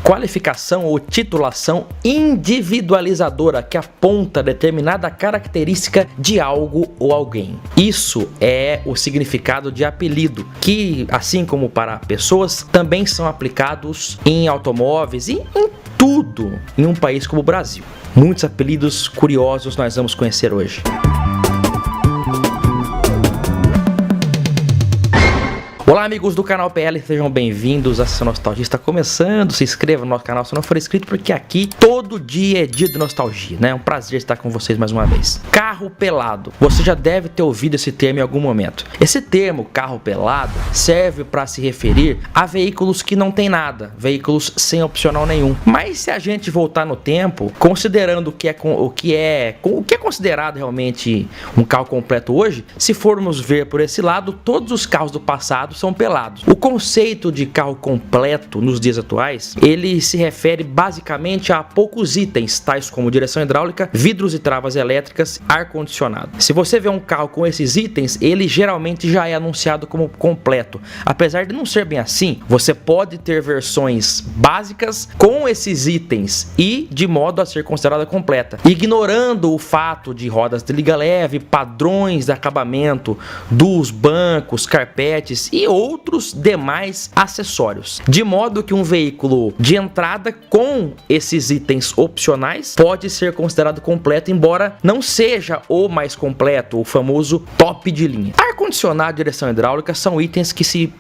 qualificação ou titulação individualizadora que aponta determinada característica de algo ou alguém. Isso é o significado de apelido, que, assim como para pessoas, também são aplicados em automóveis e em tudo em um país como o Brasil. Muitos apelidos curiosos nós vamos conhecer hoje. Olá amigos do canal PL, sejam bem-vindos a Sessão Nostalgia. Está começando, se inscreva no nosso canal se não for inscrito, porque aqui todo dia é dia de nostalgia, né? É um prazer estar com vocês mais uma vez. Carro pelado. Você já deve ter ouvido esse termo em algum momento. Esse termo, carro pelado, serve para se referir a veículos que não tem nada, veículos sem opcional nenhum. Mas se a gente voltar no tempo, considerando o que é considerado realmente um carro completo hoje, se formos ver por esse lado, todos os carros do passado são pelados. O conceito de carro completo nos dias atuais, ele se refere basicamente a poucos itens, tais como direção hidráulica, vidros e travas elétricas, ar-condicionado. Se você vê um carro com esses itens, ele geralmente já é anunciado como completo. Apesar de não ser bem assim, você pode ter versões básicas com esses itens e de modo a ser considerada completa, ignorando o fato de rodas de liga leve, padrões de acabamento dos bancos, carpetes e outros demais acessórios, de modo que um veículo de entrada com esses itens opcionais pode ser considerado completo, embora não seja o mais completo, o famoso top de linha. Ar-condicionado e direção hidráulica são itens que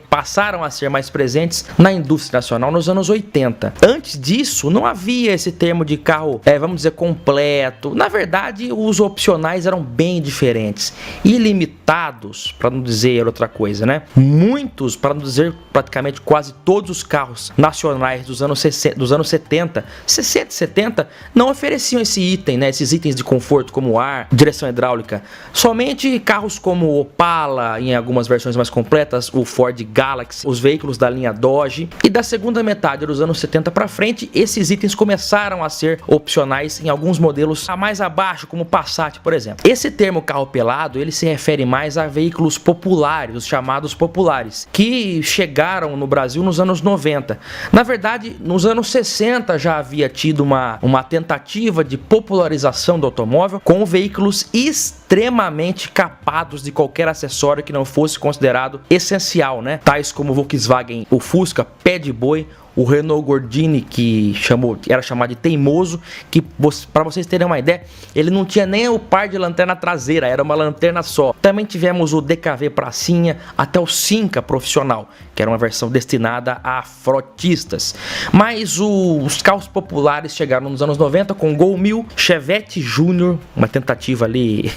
passaram a ser mais presentes na indústria nacional nos anos 80. Antes disso, não havia esse termo de carro, vamos dizer, completo. Na verdade, os opcionais eram bem diferentes, ilimitados, para não dizer outra coisa, né? Muitos, para não dizer praticamente quase todos os carros nacionais dos anos 70 e 70 não ofereciam esse item, né? Esses itens de conforto como ar, direção hidráulica. Somente carros como o Opala, em algumas versões mais completas, o Ford Galaxy, os veículos da linha Dodge, e da segunda metade dos anos 70 para frente, esses itens começaram a ser opcionais em alguns modelos a mais abaixo, como o Passat, por exemplo. Esse termo carro pelado, ele se refere mais a veículos populares, os chamados populares, que chegaram no Brasil nos anos 90. Na verdade, nos anos 60 já havia tido uma tentativa de popularização do automóvel com veículos extremamente capados de qualquer acessório que não fosse considerado essencial, né? Tais como o Volkswagen, o Fusca, pé de boi, o Renault Gordini, que era chamado de teimoso, que, para vocês terem uma ideia, ele não tinha nem o par de lanterna traseira, era uma lanterna só. Também tivemos o DKV Pracinha, até o Cinca Profissional, que era uma versão destinada a frotistas. Mas os carros populares chegaram nos anos 90 com Gol 1000, Chevette Júnior, uma tentativa ali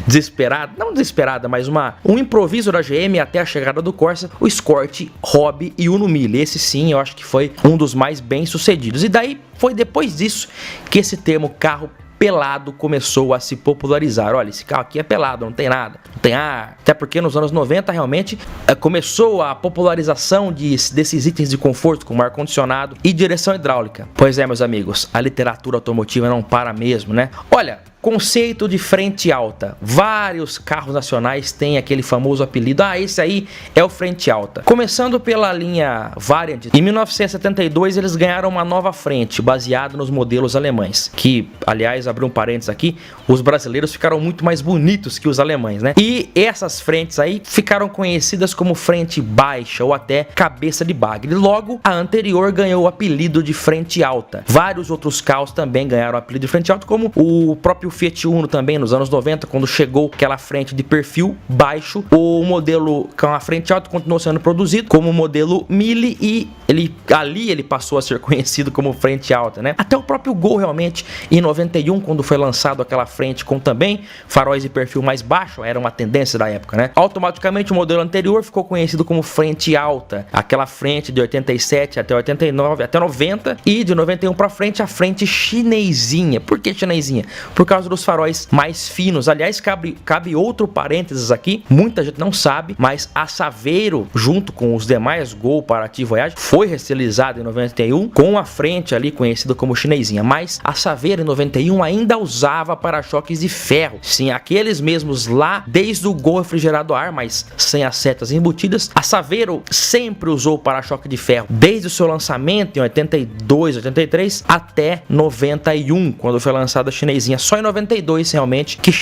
desesperada, não desesperada, mas um improviso da GM até a chegada do Corsa, o Escort, Hobby e Uno 1000. Esse sim, eu acho que foi um dos mais bem sucedidos. E daí foi depois disso que esse termo carro pelado começou a se popularizar. Olha, esse carro aqui é pelado, não tem nada, não tem ar. Até porque nos anos 90 realmente começou a popularização desses itens de conforto, como ar-condicionado e direção hidráulica. Pois é, meus amigos, a literatura automotiva não para mesmo, né? Olha, conceito de frente alta. Vários carros nacionais têm aquele famoso apelido. Esse aí é o frente alta. Começando pela linha Variant, em 1972 eles ganharam uma nova frente, baseada nos modelos alemães, que, aliás, abri um parênteses aqui, os brasileiros ficaram muito mais bonitos que os alemães, né? E essas frentes aí ficaram conhecidas como frente baixa ou até cabeça de bagre. Logo, a anterior ganhou o apelido de frente alta. Vários outros carros também ganharam o apelido de frente alta, como o próprio Fiat Uno também nos anos 90, quando chegou aquela frente de perfil baixo. O modelo com a frente alta continuou sendo produzido como o modelo Mille e ele passou a ser conhecido como frente alta, né? Até o próprio Gol realmente em 91, quando foi lançado aquela frente com também faróis de perfil mais baixo, era uma tendência da época, né? Automaticamente o modelo anterior ficou conhecido como frente alta, aquela frente de 87 até 89, até 90, e de 91 para frente a frente chinesinha. Por que chinesinha? Por causa dos faróis mais finos. Aliás, cabe outro parênteses aqui, muita gente não sabe, mas a Saveiro, junto com os demais Gol, Paraty, Voyage, foi restilizada em 91 com a frente ali conhecida como chinesinha, mas a Saveiro em 91 ainda usava para-choques de ferro. Sim, aqueles mesmos lá desde o Gol refrigerado a ar, mas sem as setas embutidas. A Saveiro sempre usou para-choque de ferro desde o seu lançamento em 82, 83 até 91, quando foi lançada a chinesinha. Só em 92 realmente que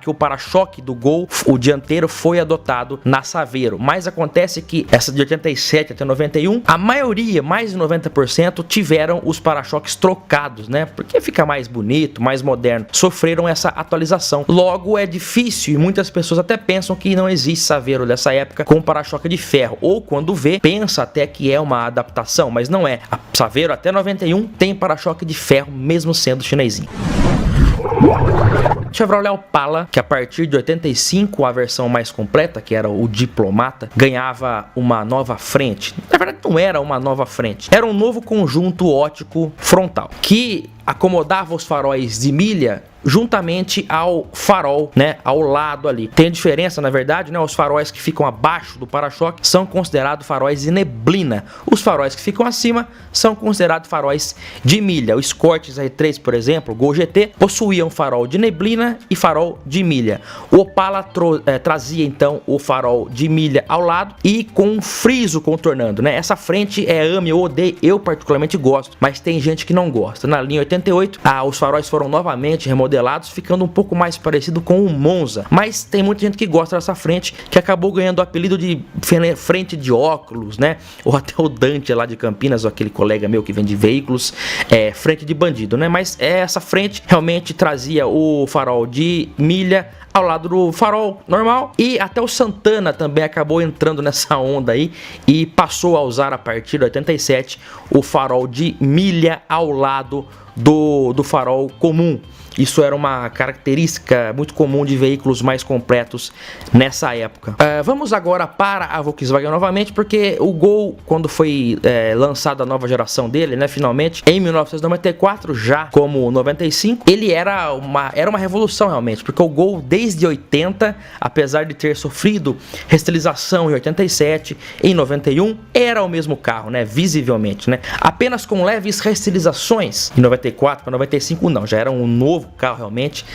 o para-choque do Gol, o dianteiro, foi adotado na Saveiro. Mas acontece que essa de 87 até 91, a maioria, mais de 90%, tiveram os para-choques trocados, né? Porque fica mais bonito, mais moderno. Sofreram essa atualização. Logo, é difícil e muitas pessoas até pensam que não existe Saveiro dessa época com para-choque de ferro, ou quando vê, pensa até que é uma adaptação, mas não é. A Saveiro até 91 tem para-choque de ferro, mesmo sendo chinesinho. Chevrolet Opala, que a partir de 85, a versão mais completa, que era o Diplomata, ganhava uma nova frente. Na verdade, não era uma nova frente, era um novo conjunto óptico frontal, que acomodava os faróis de milha juntamente ao farol, né, ao lado ali. Tem diferença, na verdade, né, os faróis que ficam abaixo do para-choque são considerados faróis de neblina. Os faróis que ficam acima são considerados faróis de milha. O Escort R3, por exemplo, o Gol GT, possuía um farol de neblina e farol de milha. O Opala trazia então o farol de milha ao lado e com um friso contornando, né? Essa frente é ame ou odeie, eu particularmente gosto, mas tem gente que não gosta. Na linha 88, os faróis foram novamente remodelados, ficando um pouco mais parecido com o Monza, mas tem muita gente que gosta dessa frente, que acabou ganhando o apelido de frente de óculos, né? Ou até o Dante lá de Campinas, ou aquele colega meu que vende veículos, frente de bandido, né? Mas essa frente realmente trazia o farol de milha ao lado do farol normal, e até o Santana também acabou entrando nessa onda aí e passou a usar a partir de 87 o farol de milha ao lado do farol comum. Isso era uma característica muito comum de veículos mais completos nessa época. Vamos agora para a Volkswagen novamente, porque o Gol, quando foi lançada a nova geração dele, né, finalmente, em 1994, já como 95, ele era uma revolução realmente, porque o Gol desde 80, apesar de ter sofrido restilização em 87, em 91, era o mesmo carro, né, visivelmente, né, apenas com leves restilizações. Em 94 para 95 não, já era um novo carro realmente,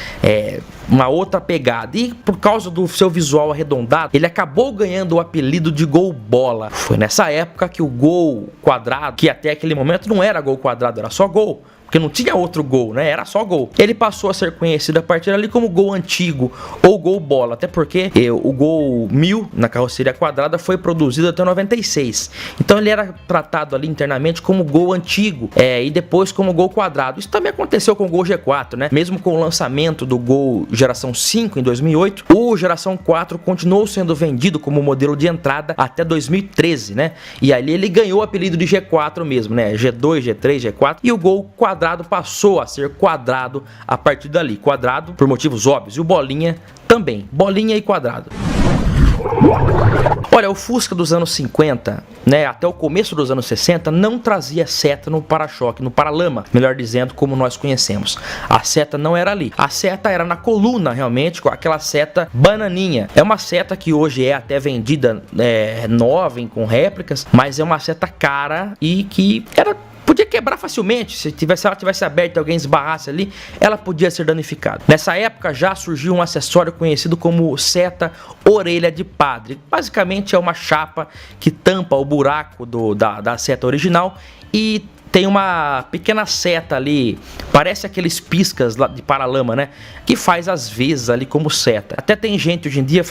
uma outra pegada, e por causa do seu visual arredondado, ele acabou ganhando o apelido de Gol Bola. Foi nessa época que o Gol quadrado, que até aquele momento não era Gol quadrado, era só Gol, porque não tinha outro Gol, né? Era só Gol. Ele passou a ser conhecido a partir ali como Gol Antigo ou Gol Bola, até porque o Gol 1000 na carroceria quadrada foi produzido até 96. Então ele era tratado ali internamente como Gol Antigo, e depois como Gol Quadrado. Isso também aconteceu com o Gol G4, né? Mesmo com o lançamento do Gol geração 5 em 2008, o geração 4 continuou sendo vendido como modelo de entrada até 2013, né? E ali ele ganhou o apelido de G4 mesmo, né? G2, G3, G4, e o Gol Quadrado passou a ser quadrado a partir dali. Quadrado por motivos óbvios, e o Bolinha também. Bolinha e quadrado. Olha, o Fusca dos anos 50, né, até o começo dos anos 60, não trazia seta no para-choque, no paralama, melhor dizendo, como nós conhecemos. A seta não era ali. A seta era na coluna, realmente, com aquela seta bananinha. É uma seta que hoje é até vendida nova, com réplicas, mas é uma seta cara e que podia quebrar facilmente. Se ela tivesse aberta e alguém esbarrasse ali, ela podia ser danificada. Nessa época já surgiu um acessório conhecido como seta orelha de padre. Basicamente é uma chapa que tampa o buraco da seta original e tem uma pequena seta ali, parece aqueles piscas lá de paralama, né? Que faz às vezes ali como seta. Até tem gente hoje em dia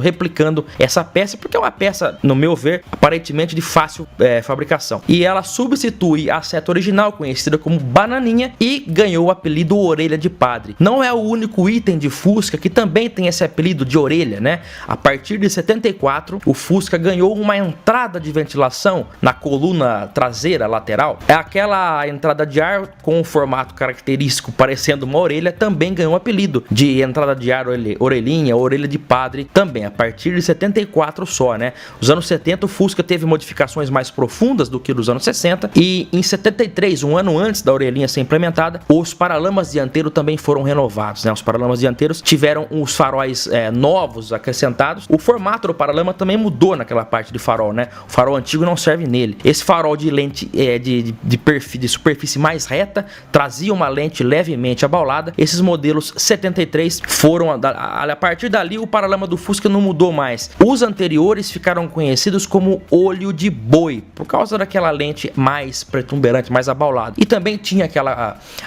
replicando essa peça, porque é uma peça, no meu ver, aparentemente de fácil fabricação. E ela substitui a seta original, conhecida como bananinha, e ganhou o apelido orelha de padre. Não é o único item de Fusca que também tem esse apelido de orelha, né? A partir de 74, o Fusca ganhou uma entrada de ventilação na coluna traseira lateral. aquela entrada de ar com um formato característico parecendo uma orelha também ganhou o apelido de entrada de ar orelhinha, orelha de padre também, a partir de 74 só, né? Os anos 70 o Fusca teve modificações mais profundas do que dos anos 60 e em 73, um ano antes da orelhinha ser implementada, os paralamas dianteiros também foram renovados, né? Os paralamas dianteiros tiveram os faróis novos acrescentados. O formato do paralama também mudou naquela parte de farol, né? O farol antigo não serve nele. Esse farol de lente de superfície mais reta trazia uma lente levemente abaulada. Esses modelos 73 foram a partir dali o paralama do Fusca não mudou mais. Os anteriores ficaram conhecidos como olho de boi por causa daquela lente mais pretumberante, mais abaulada. E também tinha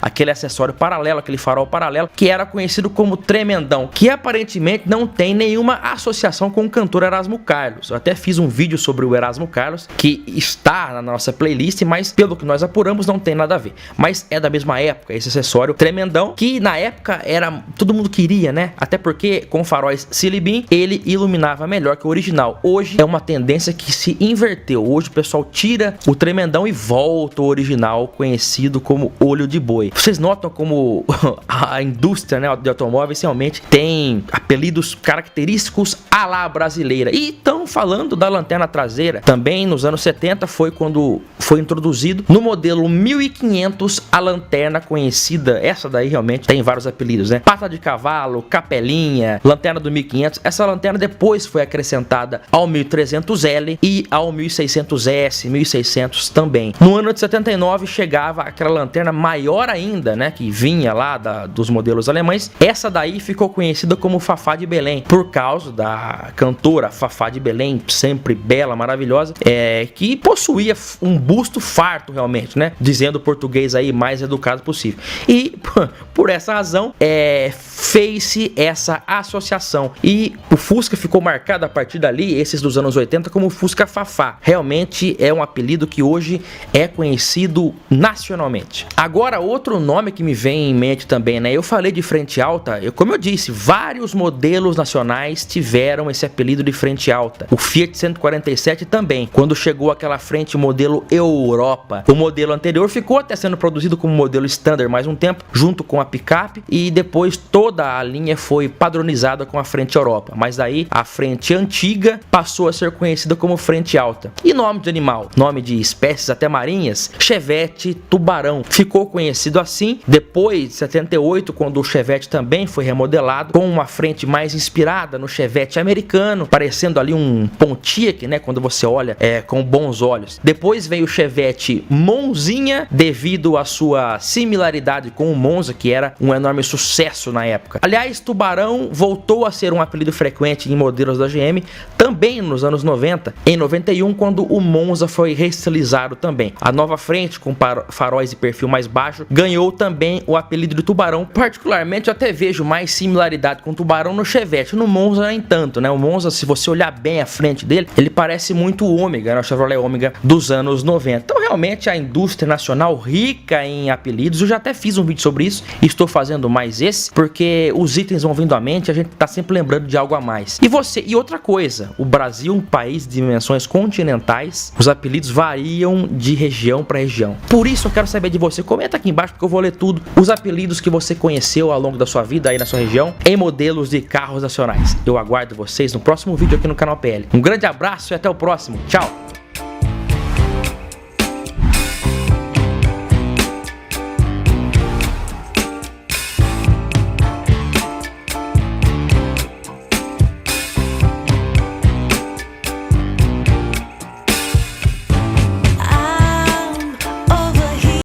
aquele acessório paralelo, aquele farol paralelo que era conhecido como tremendão, que aparentemente não tem nenhuma associação com o cantor Erasmo Carlos. Eu até fiz um vídeo sobre o Erasmo Carlos que está na nossa playlist, mas pelo que nós apuramos não tem nada a ver. Mas é da mesma época esse acessório tremendão, que na época todo mundo queria, né? Até porque com faróis Silibin ele iluminava melhor que o original. Hoje é uma tendência que se inverteu. Hoje o pessoal tira o tremendão e volta o original, conhecido como olho de boi. Vocês notam como a indústria, né, de automóveis realmente tem apelidos característicos à la brasileira. E estão falando da lanterna traseira. Também nos anos 70 foi quando foi introduzido no modelo 1500 a lanterna conhecida. Essa daí realmente tem vários apelidos, né? Pata de cavalo, capelinha, lanterna do 1500. Essa lanterna depois foi acrescentada ao 1300L e ao 1600S, 1600 também. No ano de 79 chegava aquela lanterna maior ainda, né, que vinha lá dos modelos alemães. Essa daí ficou conhecida como Fafá de Belém, por causa da cantora Fafá de Belém, sempre bela, maravilhosa, que possuía um busto farto realmente, né, dizendo o português aí mais educado possível. E por essa razão fez-se essa associação e o Fusca ficou marcado a partir dali, esses dos anos 80, como Fusca Fafá. Realmente é um apelido que hoje é conhecido nacionalmente. Agora, outro nome que me vem em mente também, né? Eu falei de frente alta, como eu disse, vários modelos nacionais tiveram esse apelido de frente alta. O Fiat 147 também, quando chegou aquela frente modelo Europa. O modelo anterior ficou até sendo produzido como modelo standard mais um tempo, junto com a picape, e depois toda a linha foi padronizada com a frente Europa. Mas daí a frente antiga passou a ser conhecida como frente alta. E nome de animal, nome de espécies até marinhas, Chevette Tubarão. Ficou conhecido assim depois de 78, quando o Chevette também foi remodelado com uma frente mais inspirada no Chevette americano, parecendo ali um Pontiac, né, quando você olha com bons olhos. Depois veio o Chevette Monzinha, devido à sua similaridade com o Monza, que era um enorme sucesso na época. Aliás, Tubarão voltou a ser um apelido frequente em modelos da GM também nos anos 90, em 91, quando o Monza foi reestilizado também. A nova frente com faróis de perfil mais baixo ganhou também o apelido de Tubarão. Particularmente eu até vejo mais similaridade com o Tubarão no Chevette, no Monza nem tanto, né? O Monza, se você olhar bem a frente dele, ele parece muito o Ômega, né? O Chevrolet Ômega dos anos 90. Então realmente a indústria nacional rica em apelidos. Eu já até fiz um vídeo sobre isso e estou fazendo mais esse, porque os itens vão vindo à mente, a gente tá sempre lembrando de algo a mais. E outra coisa, o Brasil é um país de dimensões continentais, os apelidos variam de região para região. Por isso eu quero saber de você, comenta aqui embaixo porque eu vou ler tudo, os apelidos que você conheceu ao longo da sua vida aí na sua região, em modelos de carros nacionais. Eu aguardo vocês no próximo vídeo aqui no canal PL. Um grande abraço e até o próximo. Tchau!